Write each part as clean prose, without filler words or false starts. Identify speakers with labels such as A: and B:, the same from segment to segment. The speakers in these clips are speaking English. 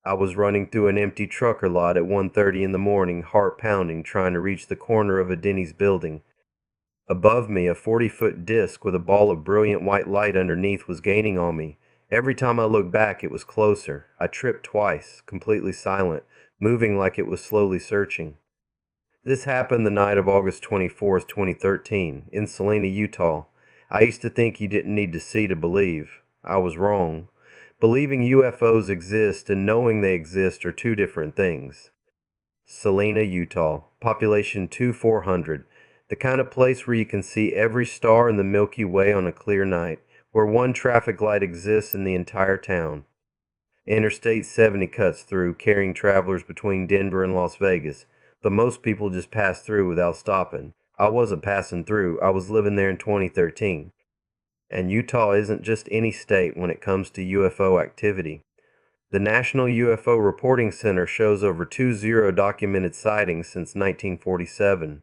A: I was running through an empty trucker lot at 1:30 in the morning, heart pounding, trying to reach the corner of a Denny's building. Above me, a 40-foot disc with a ball of brilliant white light underneath was gaining on me. Every time I looked back, it was closer. I tripped twice, completely silent, moving like it was slowly searching. This happened the night of August 24th, 2013, in Salina, Utah. I used to think you didn't need to see to believe. I was wrong. Believing UFOs exist and knowing they exist are two different things. Salina, Utah. Population 2400. The kind of place where you can see every star in the Milky Way on a clear night, where one traffic light exists in the entire town. Interstate 70 cuts through, carrying travelers between Denver and Las Vegas, but most people just pass through without stopping. I wasn't passing through, I was living there in 2013. And Utah isn't just any state when it comes to UFO activity. The National UFO Reporting Center shows over 20 documented sightings since 1947.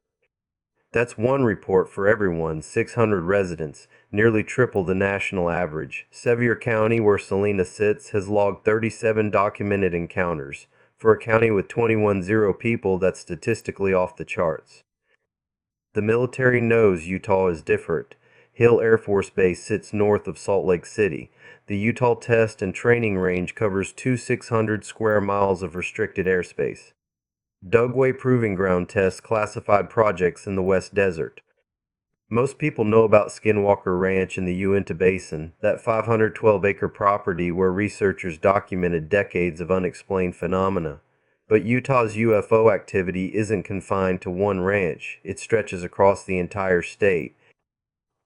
A: That's one report for everyone, 600 residents, nearly triple the national average. Sevier County, where Salina sits, has logged 37 documented encounters. For a county with 21 people, that's statistically off the charts. The military knows Utah is different. Hill Air Force Base sits north of Salt Lake City. The Utah Test and Training Range covers 600 square miles of restricted airspace. Dugway Proving Ground tests classified projects in the West Desert. Most people know about Skinwalker Ranch in the Uinta Basin, that 512-acre property where researchers documented decades of unexplained phenomena. But Utah's UFO activity isn't confined to one ranch, it stretches across the entire state.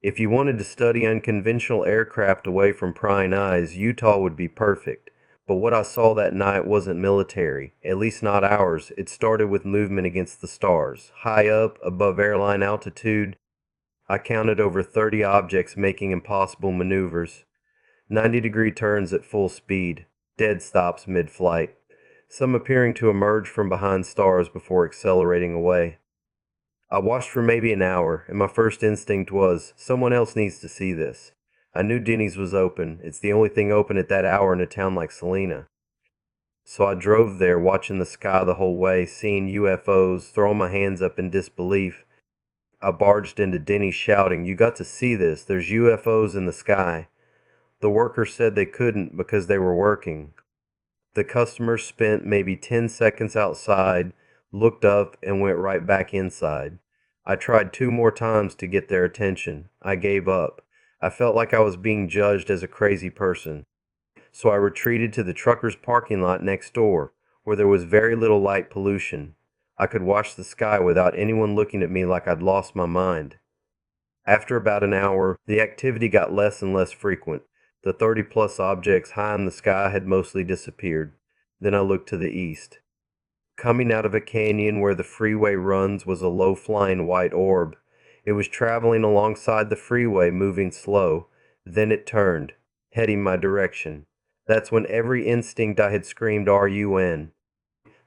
A: If you wanted to study unconventional aircraft away from prying eyes, Utah would be perfect. But what I saw that night wasn't military, at least not ours. It started with movement against the stars. High up, above airline altitude, I counted over 30 objects making impossible maneuvers. 90-degree turns at full speed, dead stops mid-flight, some appearing to emerge from behind stars before accelerating away. I watched for maybe an hour, and my first instinct was, someone else needs to see this. I knew Denny's was open. It's the only thing open at that hour in a town like Salina. So I drove there, watching the sky the whole way, seeing UFOs, throwing my hands up in disbelief. I barged into Denny's shouting, "You got to see this, there's UFOs in the sky." The workers said they couldn't because they were working. The customers spent maybe 10 seconds outside, looked up, and went right back inside. I tried 2 more times to get their attention. I gave up. I felt like I was being judged as a crazy person. So I retreated to the trucker's parking lot next door, where there was very little light pollution. I could watch the sky without anyone looking at me like I'd lost my mind. After about an hour, the activity got less and less frequent. The 30-plus objects high in the sky had mostly disappeared. Then I looked to the east. Coming out of a canyon where the freeway runs was a low-flying white orb. It was traveling alongside the freeway, moving slow. Then it turned, heading my direction. That's when every instinct I had screamed RUN.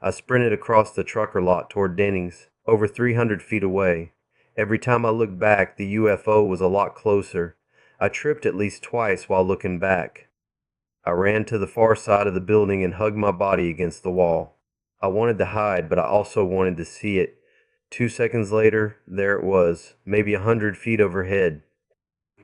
A: I sprinted across the trucker lot toward Denny's, over 300 feet away. Every time I looked back, the UFO was a lot closer. I tripped at least twice while looking back. I ran to the far side of the building and hugged my body against the wall. I wanted to hide, but I also wanted to see it. 2 seconds later, there it was, maybe 100 feet overhead,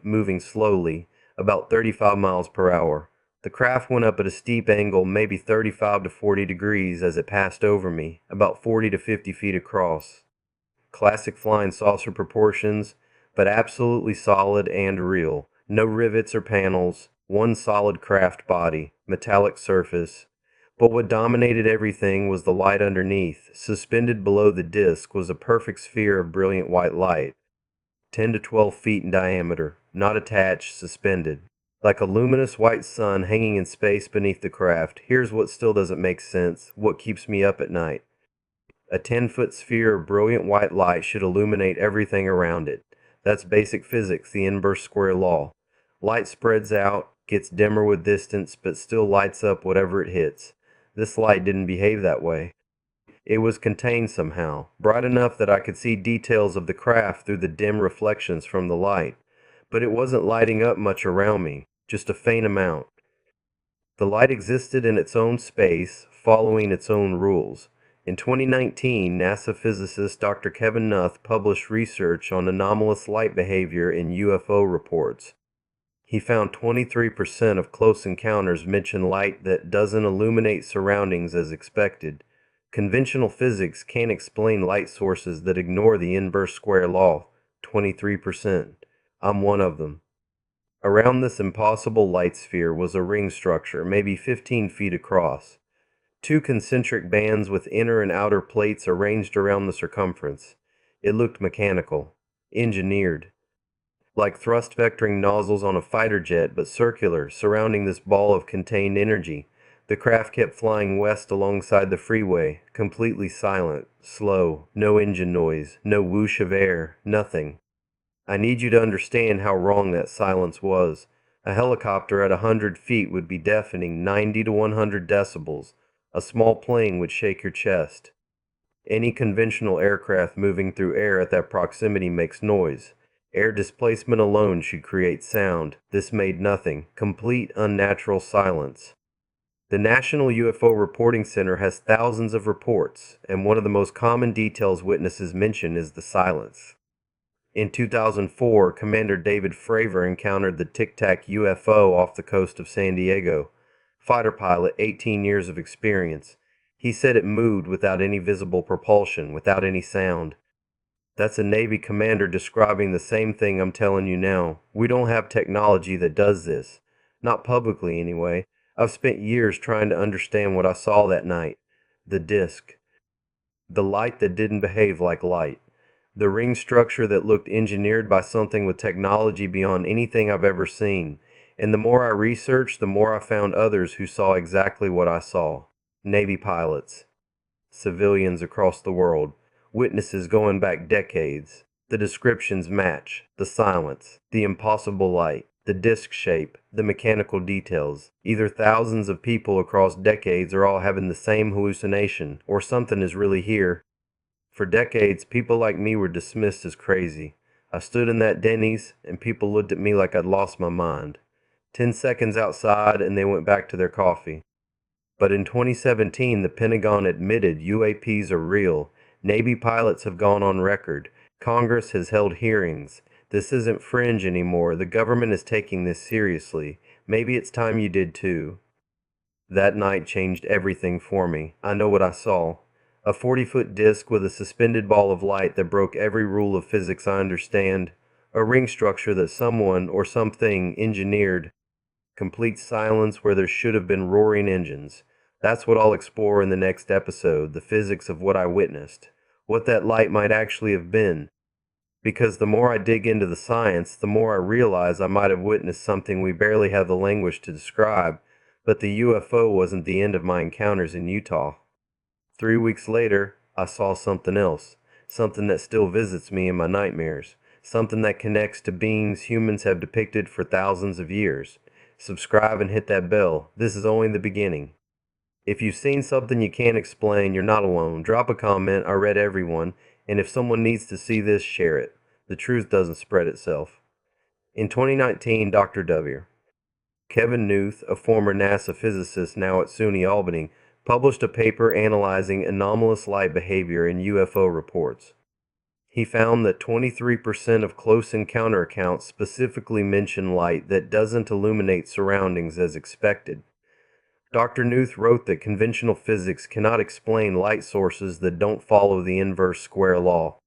A: moving slowly, about 35 miles per hour. The craft went up at a steep angle, maybe 35 to 40 degrees as it passed over me, about 40 to 50 feet across. Classic flying saucer proportions, but absolutely solid and real. No rivets or panels, one solid craft body, metallic surface. But what dominated everything was the light underneath. Suspended below the disc was a perfect sphere of brilliant white light, 10 to 12 feet in diameter, not attached, suspended. Like a luminous white sun hanging in space beneath the craft. Here's what still doesn't make sense, what keeps me up at night. A 10-foot sphere of brilliant white light should illuminate everything around it. That's basic physics, the inverse square law. Light spreads out, gets dimmer with distance, but still lights up whatever it hits. This light didn't behave that way. It was contained somehow, bright enough that I could see details of the craft through the dim reflections from the light. But it wasn't lighting up much around me, just a faint amount. The light existed in its own space, following its own rules. In 2019, NASA physicist Dr. Kevin Nuth published research on anomalous light behavior in UFO reports. He found 23% of close encounters mention light that doesn't illuminate surroundings as expected. Conventional physics can't explain light sources that ignore the inverse square law. 23%. I'm one of them. Around this impossible light sphere was a ring structure, maybe 15 feet across. Two concentric bands with inner and outer plates arranged around the circumference. It looked mechanical, engineered, like thrust vectoring nozzles on a fighter jet, but circular, surrounding this ball of contained energy. The craft kept flying west alongside the freeway, completely silent, slow, no engine noise, no whoosh of air, nothing. I need you to understand how wrong that silence was. A helicopter at 100 feet would be deafening 90 to 100 decibels. A small plane would shake your chest. Any conventional aircraft moving through air at that proximity makes noise. Air displacement alone should create sound. This made nothing. Complete unnatural silence. The National UFO Reporting Center has thousands of reports, and one of the most common details witnesses mention is the silence. In 2004, Commander David Fravor encountered the Tic Tac UFO off the coast of San Diego. Fighter pilot, 18 years of experience. He said it moved without any visible propulsion, without any sound. That's a Navy commander describing the same thing I'm telling you now. We don't have technology that does this. Not publicly, anyway. I've spent years trying to understand what I saw that night. The disk. The light that didn't behave like light. The ring structure that looked engineered by something with technology beyond anything I've ever seen. And the more I researched, the more I found others who saw exactly what I saw. Navy pilots. Civilians across the world. Witnesses going back decades. The descriptions match. The silence. The impossible light. The disc shape. The mechanical details. Either thousands of people across decades are all having the same hallucination, or something is really here. For decades, people like me were dismissed as crazy. I stood in that Denny's, and people looked at me like I'd lost my mind. 10 seconds outside, and they went back to their coffee. But in 2017, the Pentagon admitted UAPs are real. Navy pilots have gone on record. Congress has held hearings. This isn't fringe anymore. The government is taking this seriously. Maybe it's time you did too. That night changed everything for me. I know what I saw. A 40-foot disc with a suspended ball of light that broke every rule of physics I understand. A ring structure that someone or something engineered. Complete silence where there should have been roaring engines. That's what I'll explore in the next episode, the physics of what I witnessed. What that light might actually have been. Because the more I dig into the science, the more I realize I might have witnessed something we barely have the language to describe, but the UFO wasn't the end of my encounters in Utah. 3 weeks later, I saw something else. Something that still visits me in my nightmares. Something that connects to beings humans have depicted for thousands of years. Subscribe and hit that bell. This is only the beginning. If you've seen something you can't explain, you're not alone. Drop a comment. I read everyone. And if someone needs to see this, share it. The truth doesn't spread itself. In 2019, Dr. W. Kevin Nuth, a former NASA physicist now at SUNY Albany, published a paper analyzing anomalous light behavior in UFO reports. He found that 23% of close encounter accounts specifically mention light that doesn't illuminate surroundings as expected. Dr. Nuth wrote that conventional physics cannot explain light sources that don't follow the inverse square law.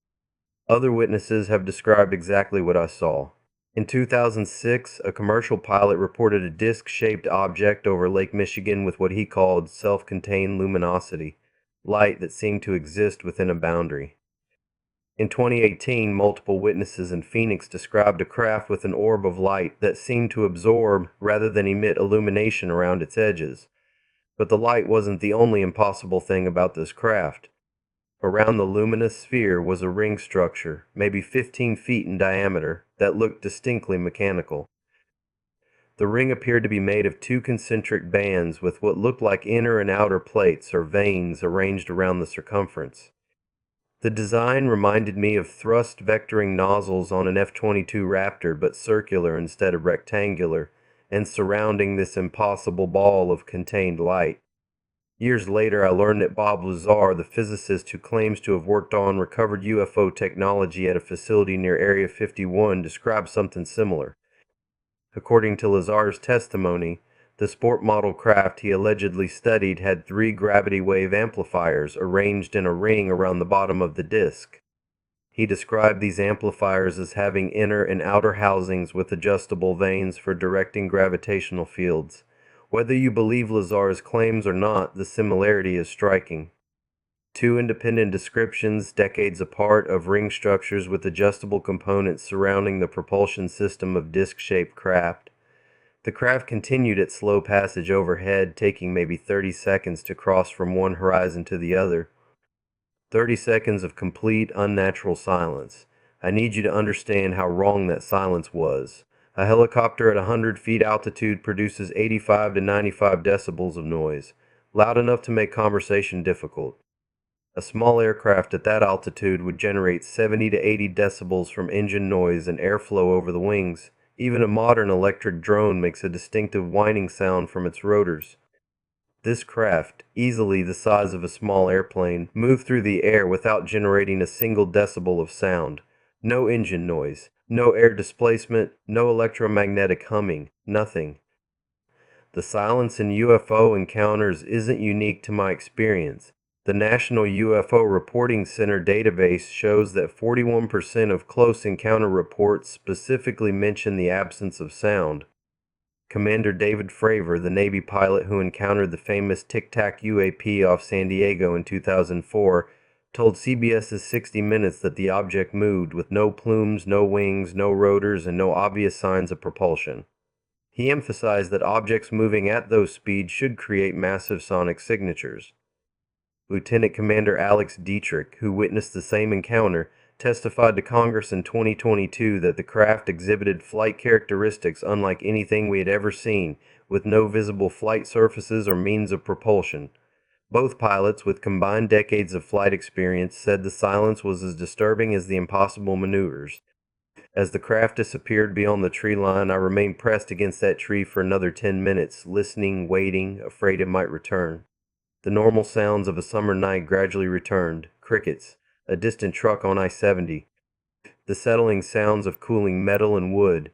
A: Other witnesses have described exactly what I saw. In 2006, a commercial pilot reported a disc-shaped object over Lake Michigan with what he called self-contained luminosity, light that seemed to exist within a boundary. In 2018, multiple witnesses in Phoenix described a craft with an orb of light that seemed to absorb rather than emit illumination around its edges. But the light wasn't the only impossible thing about this craft. Around the luminous sphere was a ring structure, maybe 15 feet in diameter, that looked distinctly mechanical. The ring appeared to be made of two concentric bands with what looked like inner and outer plates or veins arranged around the circumference. The design reminded me of thrust vectoring nozzles on an F-22 Raptor, but circular instead of rectangular, and surrounding this impossible ball of contained light. Years later, I learned that Bob Lazar, the physicist who claims to have worked on recovered UFO technology at a facility near Area 51, described something similar. According to Lazar's testimony, the sport model craft he allegedly studied had 3 gravity wave amplifiers arranged in a ring around the bottom of the disk. He described these amplifiers as having inner and outer housings with adjustable vanes for directing gravitational fields. Whether you believe Lazar's claims or not, the similarity is striking. 2 independent descriptions, decades apart, of ring structures with adjustable components surrounding the propulsion system of disc-shaped craft. The craft continued its slow passage overhead, taking maybe 30 seconds to cross from one horizon to the other. 30 seconds of complete, unnatural silence. I need you to understand how wrong that silence was. A helicopter at 100 feet altitude produces 85 to 95 decibels of noise, loud enough to make conversation difficult. A small aircraft at that altitude would generate 70 to 80 decibels from engine noise and airflow over the wings. Even a modern electric drone makes a distinctive whining sound from its rotors. This craft, easily the size of a small airplane, moved through the air without generating a single decibel of sound. No engine noise, no air displacement, no electromagnetic humming, nothing. The silence in UFO encounters isn't unique to my experience. The National UFO Reporting Center database shows that 41% of close encounter reports specifically mention the absence of sound. Commander David Fravor, the Navy pilot who encountered the famous Tic Tac UAP off San Diego in 2004, told CBS's 60 Minutes that the object moved with no plumes, no wings, no rotors, and no obvious signs of propulsion. He emphasized that objects moving at those speeds should create massive sonic signatures. Lieutenant Commander Alex Dietrich, who witnessed the same encounter, testified to Congress in 2022 that the craft exhibited flight characteristics unlike anything we had ever seen, with no visible flight surfaces or means of propulsion. Both pilots, with combined decades of flight experience, said the silence was as disturbing as the impossible maneuvers. As the craft disappeared beyond the tree line, I remained pressed against that tree for another 10 minutes, listening, waiting, afraid it might return. The normal sounds of a summer night gradually returned: crickets, a distant truck on I-70, the settling sounds of cooling metal and wood.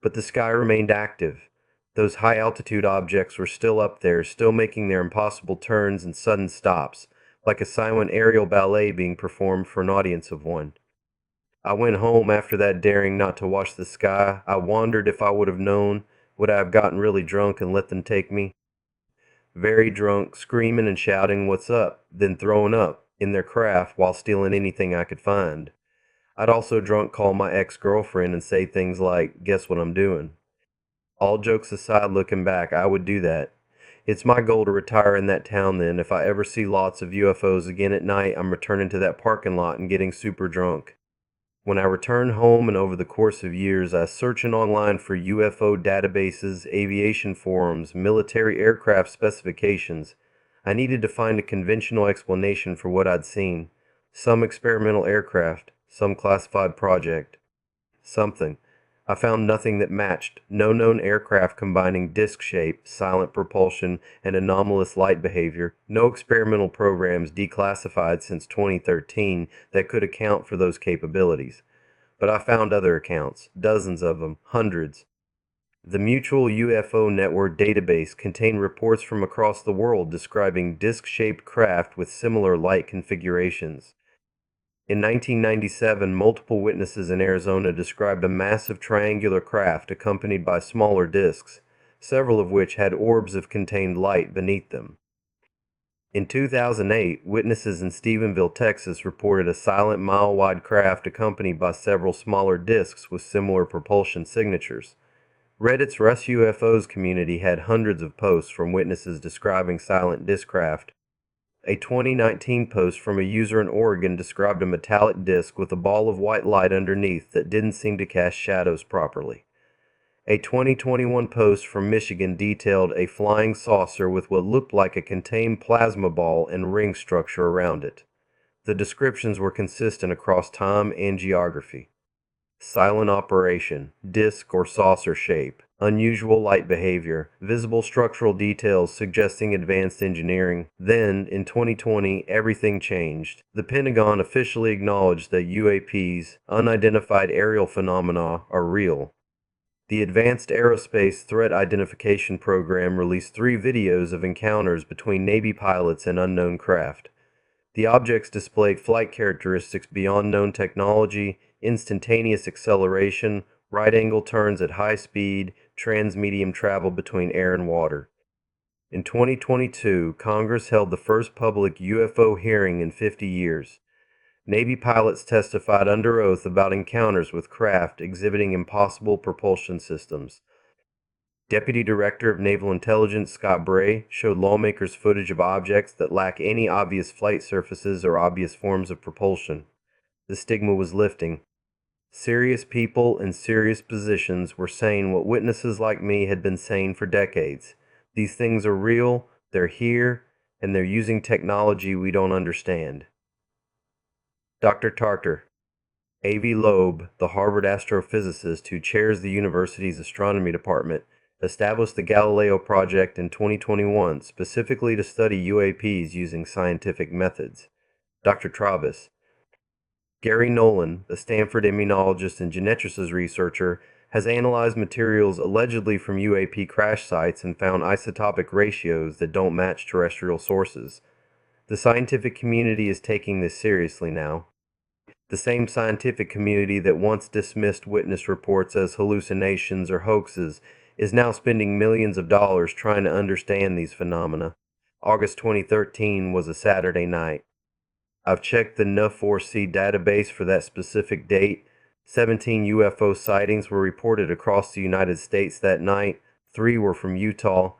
A: But the sky remained active. Those high-altitude objects were still up there, still making their impossible turns and sudden stops, like a silent aerial ballet being performed for an audience of one. I went home after that, daring not to watch the sky. I wondered if I would have known. Would I have gotten really drunk and let them take me? Very drunk, screaming and shouting, "What's up?" then throwing up in their craft while stealing anything I could find. I'd also drunk call my ex-girlfriend and say things like, "Guess what I'm doing?" All jokes aside, looking back, I would do that. It's my goal to retire in that town then. If I ever see lots of UFOs again at night, I'm returning to that parking lot and getting super drunk. When I returned home and over the course of years, I was searching online for UFO databases, aviation forums, military aircraft specifications. I needed to find a conventional explanation for what I'd seen. Some experimental aircraft, some classified project. Something. I found nothing that matched. No known aircraft combining disc shape, silent propulsion, and anomalous light behavior. No experimental programs declassified since 2013 that could account for those capabilities. But I found other accounts, dozens of them, hundreds. The Mutual UFO Network database contained reports from across the world describing disc-shaped craft with similar light configurations. In 1997, multiple witnesses in Arizona described a massive triangular craft accompanied by smaller discs, several of which had orbs of contained light beneath them. In 2008, witnesses in Stephenville, Texas reported a silent mile-wide craft accompanied by several smaller discs with similar propulsion signatures. Reddit's Russ UFOs community had hundreds of posts from witnesses describing silent disc craft. A 2019 post from a user in Oregon described a metallic disc with a ball of white light underneath that didn't seem to cast shadows properly. A 2021 post from Michigan detailed a flying saucer with what looked like a contained plasma ball and ring structure around it. The descriptions were consistent across time and geography. Silent operation, disc or saucer shape. Unusual light behavior, visible structural details suggesting advanced engineering. Then, in 2020, everything changed. The Pentagon officially acknowledged that UAPs, unidentified aerial phenomena, are real. The Advanced Aerospace Threat Identification Program released 3 videos of encounters between Navy pilots and unknown craft. The objects displayed flight characteristics beyond known technology, instantaneous acceleration, right-angle turns at high speed, trans-medium travel between air and water. In 2022, Congress held the first public UFO hearing in 50 years. Navy pilots testified under oath about encounters with craft exhibiting impossible propulsion systems. Deputy Director of Naval Intelligence Scott Bray showed lawmakers footage of objects that lack any obvious flight surfaces or obvious forms of propulsion. The stigma was lifting. Serious people in serious positions were saying what witnesses like me had been saying for decades. These things are real, they're here, and they're using technology we don't understand. Dr. Tarter, A.V. Loeb, the Harvard astrophysicist who chairs the university's astronomy department, established the Galileo Project in 2021 specifically to study UAPs using scientific methods. Dr. Travis, Gary Nolan, the Stanford immunologist and geneticist researcher, has analyzed materials allegedly from UAP crash sites and found isotopic ratios that don't match terrestrial sources. The scientific community is taking this seriously now. The same scientific community that once dismissed witness reports as hallucinations or hoaxes is now spending millions of dollars trying to understand these phenomena. August 2013 was a Saturday night. I've checked the NUF4C database for that specific date. 17 UFO sightings were reported across the United States that night. 3 were from Utah.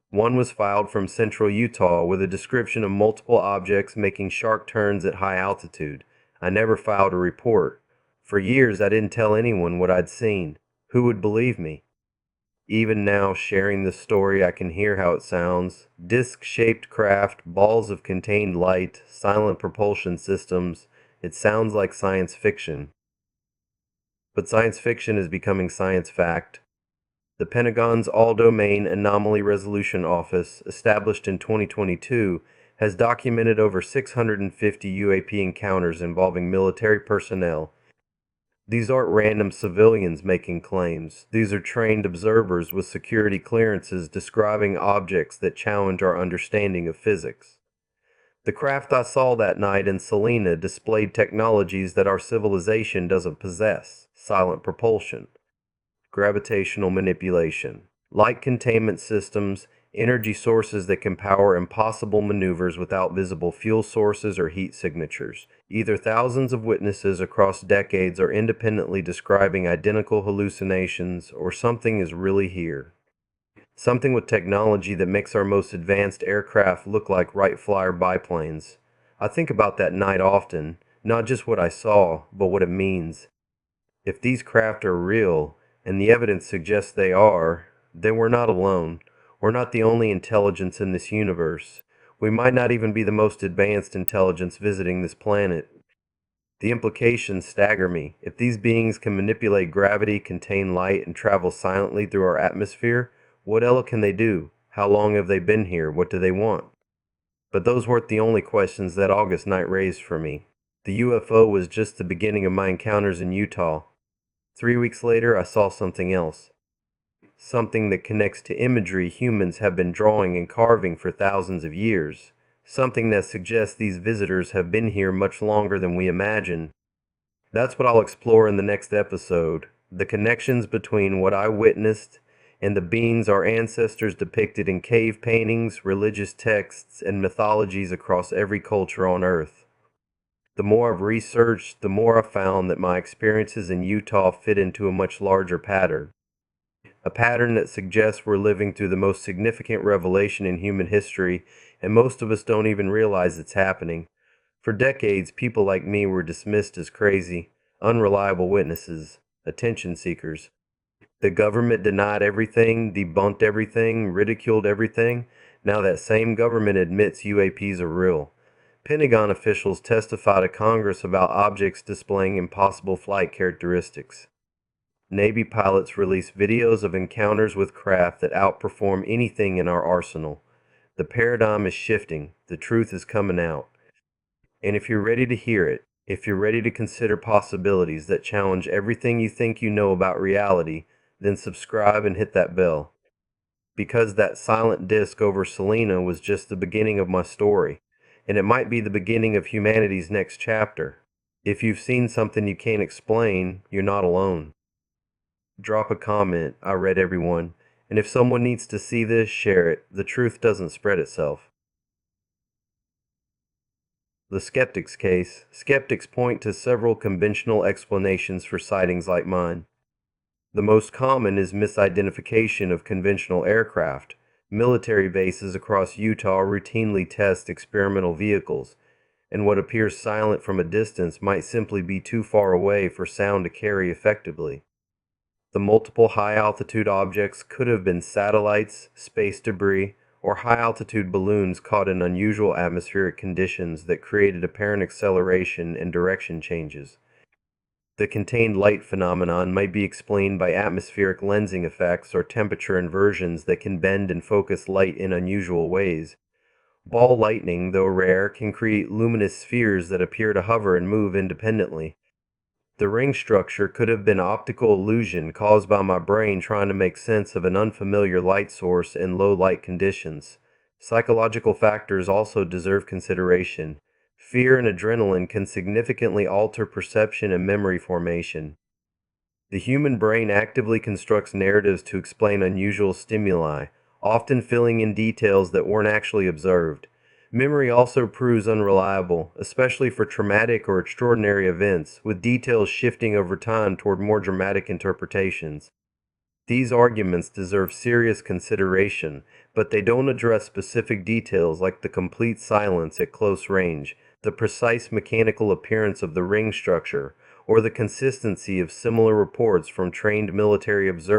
A: 1 was filed from central Utah with a description of multiple objects making sharp turns at high altitude. I never filed a report. For years I didn't tell anyone what I'd seen. Who would believe me? Even now, sharing this story, I can hear how it sounds. Disc-shaped craft, balls of contained light, silent propulsion systems. It sounds like science fiction. But science fiction is becoming science fact. The Pentagon's All-Domain Anomaly Resolution Office, established in 2022, has documented over 650 UAP encounters involving military personnel. These aren't random civilians making claims. These are trained observers with security clearances describing objects that challenge our understanding of physics. The craft I saw that night in Salina displayed technologies that our civilization doesn't possess: silent propulsion, gravitational manipulation, light containment systems, energy sources that can power impossible maneuvers without visible fuel sources or heat signatures. Either thousands of witnesses across decades are independently describing identical hallucinations, or something is really here. Something with technology that makes our most advanced aircraft look like Wright Flyer biplanes. I think about that night often, not just what I saw, but what it means. If these craft are real, and the evidence suggests they are, then we're not alone. We're not the only intelligence in this universe. We might not even be the most advanced intelligence visiting this planet. The implications stagger me. If these beings can manipulate gravity, contain light, and travel silently through our atmosphere, what else can they do? How long have they been here? What do they want? But those weren't the only questions that August night raised for me. The UFO was just the beginning of my encounters in Utah. 3 weeks later, I saw something else. Something that connects to imagery humans have been drawing and carving for thousands of years. Something that suggests these visitors have been here much longer than we imagine. That's what I'll explore in the next episode. The connections between what I witnessed and the beings our ancestors depicted in cave paintings, religious texts, and mythologies across every culture on Earth. The more I've researched, the more I've found that my experiences in Utah fit into a much larger pattern. A pattern that suggests we're living through the most significant revelation in human history, and most of us don't even realize it's happening. For decades, people like me were dismissed as crazy, unreliable witnesses, attention seekers. The government denied everything, debunked everything, ridiculed everything. Now that same government admits UAPs are real. Pentagon officials testify to Congress about objects displaying impossible flight characteristics. Navy pilots release videos of encounters with craft that outperform anything in our arsenal. The paradigm is shifting, the truth is coming out. And if you're ready to hear it, if you're ready to consider possibilities that challenge everything you think you know about reality, then subscribe and hit that bell. Because that silent disc over Salina was just the beginning of my story, and it might be the beginning of humanity's next chapter. If you've seen something you can't explain, you're not alone. Drop a comment, I read everyone, and if someone needs to see this, share it. The truth doesn't spread itself. The skeptic's case. Skeptics point to several conventional explanations for sightings like mine. The most common is misidentification of conventional aircraft. Military bases across Utah routinely test experimental vehicles, and what appears silent from a distance might simply be too far away for sound to carry effectively. The multiple high-altitude objects could have been satellites, space debris, or high-altitude balloons caught in unusual atmospheric conditions that created apparent acceleration and direction changes. The contained light phenomenon might be explained by atmospheric lensing effects or temperature inversions that can bend and focus light in unusual ways. Ball lightning, though rare, can create luminous spheres that appear to hover and move independently. The ring structure could have been optical illusion caused by my brain trying to make sense of an unfamiliar light source in low light conditions. Psychological factors also deserve consideration. Fear and adrenaline can significantly alter perception and memory formation. The human brain actively constructs narratives to explain unusual stimuli, often filling in details that weren't actually observed. Memory also proves unreliable, especially for traumatic or extraordinary events, with details shifting over time toward more dramatic interpretations. These arguments deserve serious consideration, but they don't address specific details like the complete silence at close range, the precise mechanical appearance of the ring structure, or the consistency of similar reports from trained military observers.